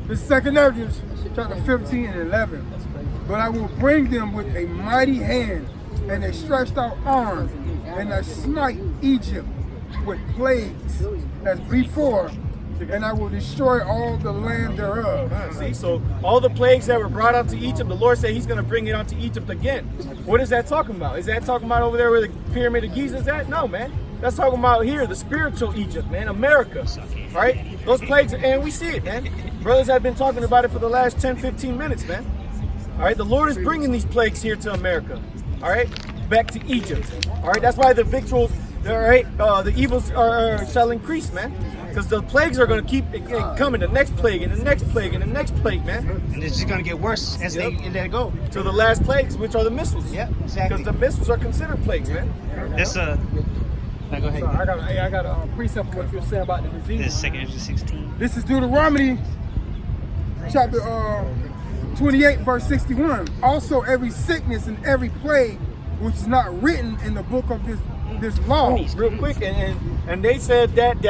This is 2 Ezra, chapter 15 and 11. But I will bring them with a mighty hand and a stretched out arm, and I smite Egypt with plagues as before, and I will destroy all the land thereof. See, so all the plagues that were brought out to Egypt, the Lord said he's going to bring it onto Egypt again. What is that talking about? Is that talking about over there where the pyramid of Giza is at? No, man. That's talking about here, the spiritual Egypt, man, America. All right? Those plagues, and we see it, man. Brothers have been talking about it for the last 10, 15 minutes, man. All right? The Lord is bringing these plagues here to America. All right? Back to Egypt. All right? That's why the victuals, all right, the evils shall increase, man. Because the plagues are going to keep coming, the next plague and the next plague and the next plague, man. And it's just going to get worse as they let it go. To the last plagues, which are the missiles. Yeah, exactly. Because the missiles are considered plagues, man. That's go ahead. So I got a precept for what you're saying about the disease. This is 2 Ezra 16. This is Deuteronomy chapter 28, verse 61. Also every sickness and every plague which is not written in the book of this law. Real quick, and they said that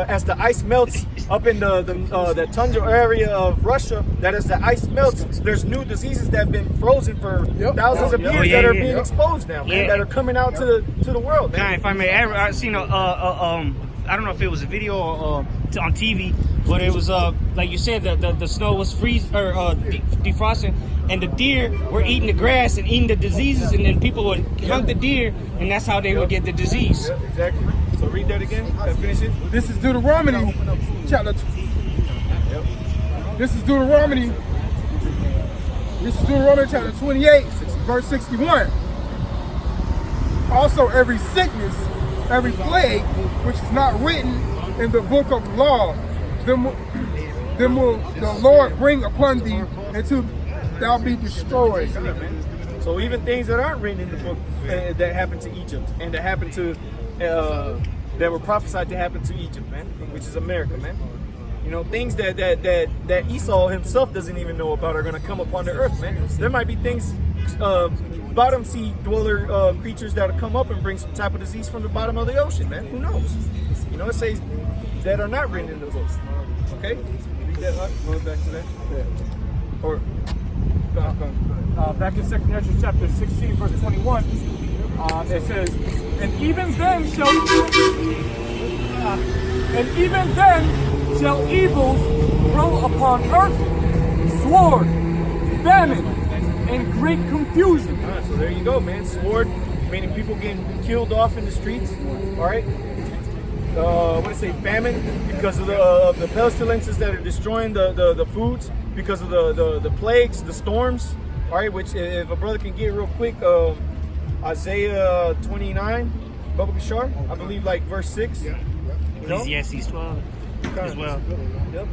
as the ice melts up in the tundra area of Russia, that as the ice melts, there's new diseases that have been frozen for thousands of years that are being exposed now, man, that are coming out to the world, man. If I may add, I seen I don't know if it was a video or on TV, but it was like you said, the snow was defrosting, and the deer were eating the grass and eating the diseases, and then people would hunt the deer, and that's how they would get the disease. Yeah, exactly. So read that again. Finish it. This is Deuteronomy chapter. This is Deuteronomy chapter 28, verse 61. Also every sickness, every plague which is not written in the book of law, them will the Lord bring upon thee until thou be destroyed. So even things that aren't written in the book that happened to Egypt and that happened to that were prophesied to happen to Egypt, man, which is America, man. You know, things that Esau himself doesn't even know about are going to come upon the earth, man. There might be things, bottom sea dweller creatures that'll come up and bring some type of disease from the bottom of the ocean, man. Who knows? You know, it says that are not written in the book. Okay? Read that up. Going back to that. Yeah. Or back in 2 Ezra chapter 16, verse 21, it says, and even then shall evils grow upon earth, sword, famine, and great confusion. So there you go, man. Sword, meaning people getting killed off in the streets. All right. What did it say? Famine, because of the pestilences that are destroying the foods, because of the plagues, the storms. All right, which if a brother can get real quick, Isaiah 29, Baba Kishar, I believe like verse 6. Ecclesiastes 12 as well. Yep.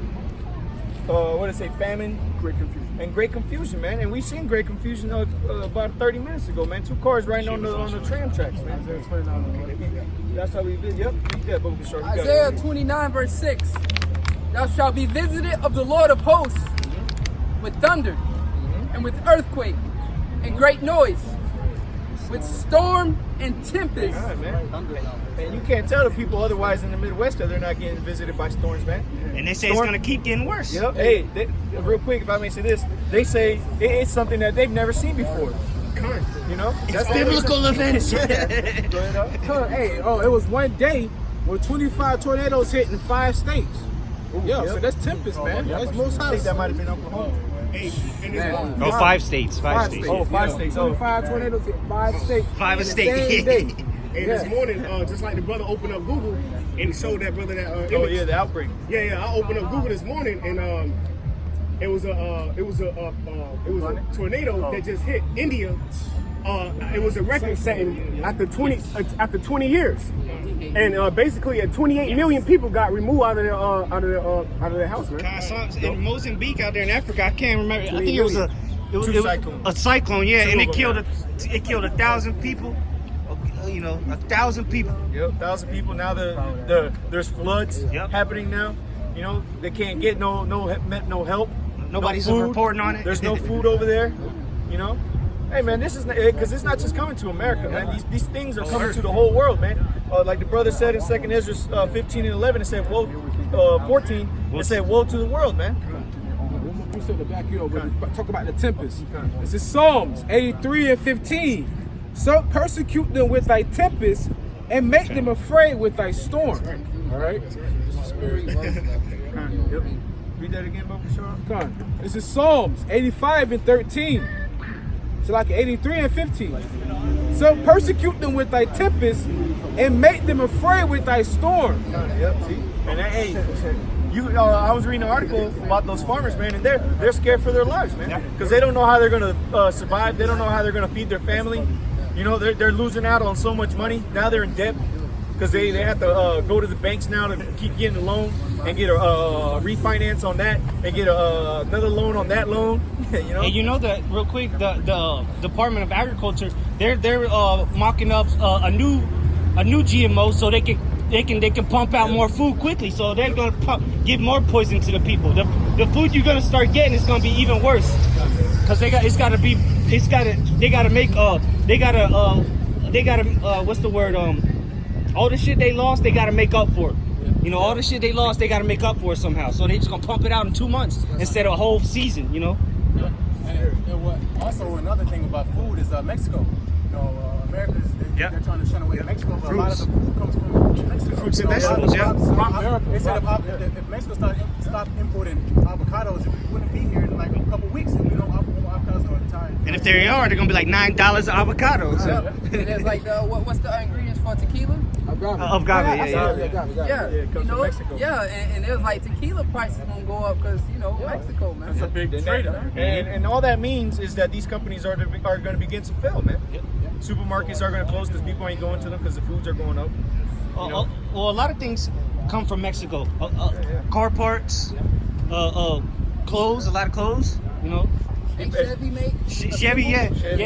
What did it say? Famine, Great confusion. and great confusion, man. And we seen great confusion about 30 minutes ago, man. 2 cars riding on the tram tracks, man. That's how we did. Yep. Yeah, Baba Kishar. Isaiah 29, verse 6. Thou shalt be visited of the Lord of hosts with thunder and with earthquake and great noise, with storm and tempest. All right, man. And you can't tell the people otherwise in the Midwest that they're not getting visited by storms, man. And they say it's going to keep getting worse. Yep. Hey, real quick, if I may say this, they say it's something that they've never seen before. You know? It's biblical events. Go ahead, Hey, it was one day with 25 tornadoes hitting 5 states. So that's tempest, man. That's most I high. think that might have been Oklahoma. Oh, 5 states. 5 states. Oh, 5 states. Oh. 25 tornadoes hit 5 states. 5 a in the state. same day. And this morning, just like the brother opened up Google and showed that brother that Oh image. yeah, the outbreak. Yeah. I opened up Google this morning and it was a tornado that just hit India. It was a record setting after 20 years, and basically 28 million people got removed out of their house, man. I saw in Mozambique out there in Africa. I can't remember. I think it was Cyclone. a cyclone, yeah, and it of killed them. it killed 1,000 people. You know, 1,000 people. Yep, 1,000 people. Now there's floods happening now. You know, they can't get no help. Nobody's no food. reporting on it. There's no food over there. You know, hey man, this is because it's not just coming to America, man. These things are coming to the whole world, man. Like the brother said in 2 Ezra 15 and 11, it said woe. 14, it said woe to the world, man. said to back you up. Talk about the tempest. This is Psalms 83 and 15. So persecute them with thy tempest and make them afraid with thy storm. All right. Read that again, Bubba Shaw. Come on. This is Psalms 85 and 13. So like 83 and 15. So persecute them with thy tempest and make them afraid with thy storm. Yep, see? And that, hey, I was reading an article about those farmers, man, and they're scared for their lives, man, because they don't know how they're gonna survive. They don't know how they're gonna feed their family. You know, they're losing out on so much money. Now they're in debt because they have to go to the banks now to keep getting a loan and get a refinance on that and get another loan on that loan. You know. And you know that real quick, the Department of Agriculture, they're mocking up a new GMO so they can pump out more food quickly. So they're gonna give more poison to the people. The food you're gonna start getting is gonna be even worse because they gotta what's the word, all the shit they lost, they gotta make up for it. You know, all the shit they lost, they gotta make up for it somehow. So they just gonna pump it out in 2 months instead of a whole season, you know. And what also another thing about food is Mexico. You know, America's they're trying to shun away Mexico, but a lot of the food comes from Mexico. Fruits and vegetables, They said if Mexico stopped importing avocados, it wouldn't be here in like a couple weeks. And we know avocados are time. And if they are, they're gonna be like $9 avocados. And there's like what's the ingredients for tequila? Agave, Yeah, it comes from Mexico. Yeah, and it was like tequila prices gonna go up because Mexico, man. It's a big trader. And all that means is that these companies are going to begin to fail, man. Supermarkets are going to close because people ain't going to them because the foods are going up. Well, a lot of things come from Mexico. Car parts, clothes, a lot of clothes, you know. Ain't Chevy make? Chevy,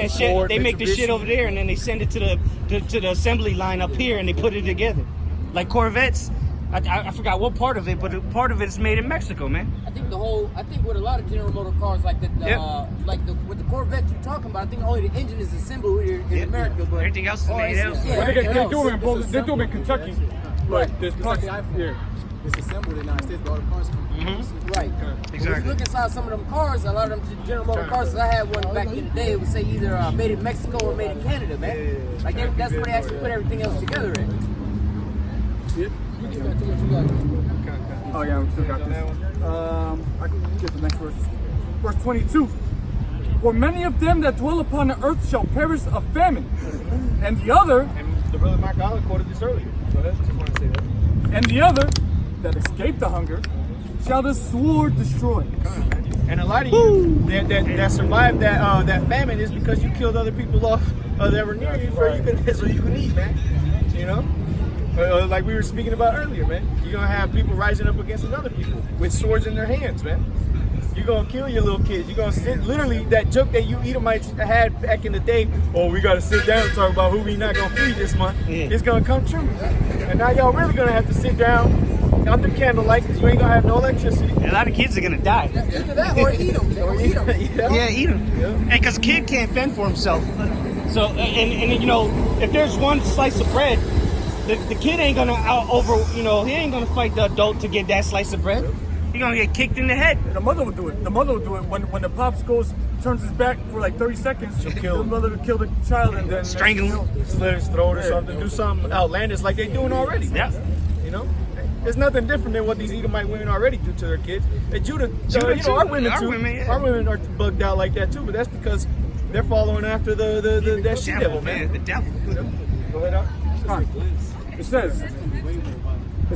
Ford, they make the Mitsubishi. shit over there and then they send it to the assembly line up here and they put it together. Like Corvettes, I forgot what part of it, but part of it is made in Mexico, man. I think with a lot of General Motor cars like with the Corvette you're talking about, I think only the engine is assembled here in America, but Everything else is made elsewhere. They do it in Kentucky. Like there's parts here. It's assembled in the United States, but all the parts come from right. When you look inside some of them cars, a lot of them General Motor cars, I had one back in the day, it would say either made in Mexico or made in Canada, man. Like that's where they actually put everything else together in. Oh yeah, we still got this. I can get the next verse. Verse 22. For many of them that dwell upon the earth shall perish of famine, and the other, And the brother Mark Allen quoted this earlier. Go ahead, just want to say that. and the other that escape the hunger shall the sword destroy. And a lot of you that survived that famine is because you killed other people off that were near you so you can eat, man. You know, like we were speaking about earlier, man. You're gonna have people rising up against other people with swords in their hands, man. You're gonna kill your little kids. You're gonna sit, literally that joke that you Edomites had back in the day. Oh, we gotta sit down and talk about who we not gonna feed this month. It's gonna come true. And now y'all really gonna have to sit down under candlelight because you ain't gonna have no electricity. A lot of kids are gonna die. Either that or eat them. Yeah, eat them. And because a kid can't fend for himself. So, and you know, if there's one slice of bread, the kid ain't gonna he ain't gonna fight the adult to get that slice of bread. He's gonna get kicked in the head. The mother would do it. The mother would do it when the pops turns his back for like 30 seconds. She'll kill him. The mother would kill the child and then Strangle him. Slit his throat or something. Do something outlandish like they're doing already. Yeah. You know? It's nothing different than what these Edomite women already do to their kids. And Judah you know, too. our women Our too. women, yeah. Our women are bugged out like that too, but that's because they're following after that she devil, man. The devil. Go ahead, Al. It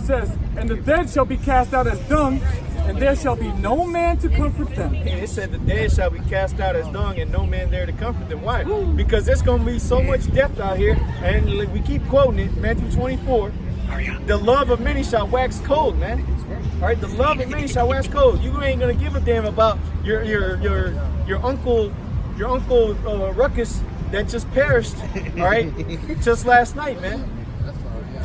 says, and the dead shall be cast out as dung, and there shall be no man to comfort them. And it said the dead shall be cast out as dung and no man there to comfort them. Why? Because there's going to be so much death out here. And we keep quoting it, Matthew 24. The love of many shall wax cold, man. All right, the love of many shall wax cold. You ain't going to give a damn about your uncle Ruckus that just perished, all right, just last night, man.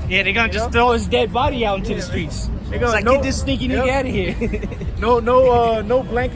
Yeah, they're gonna just throw his dead body out into the streets. They're gonna get this sneaky nigga out of here. No blankets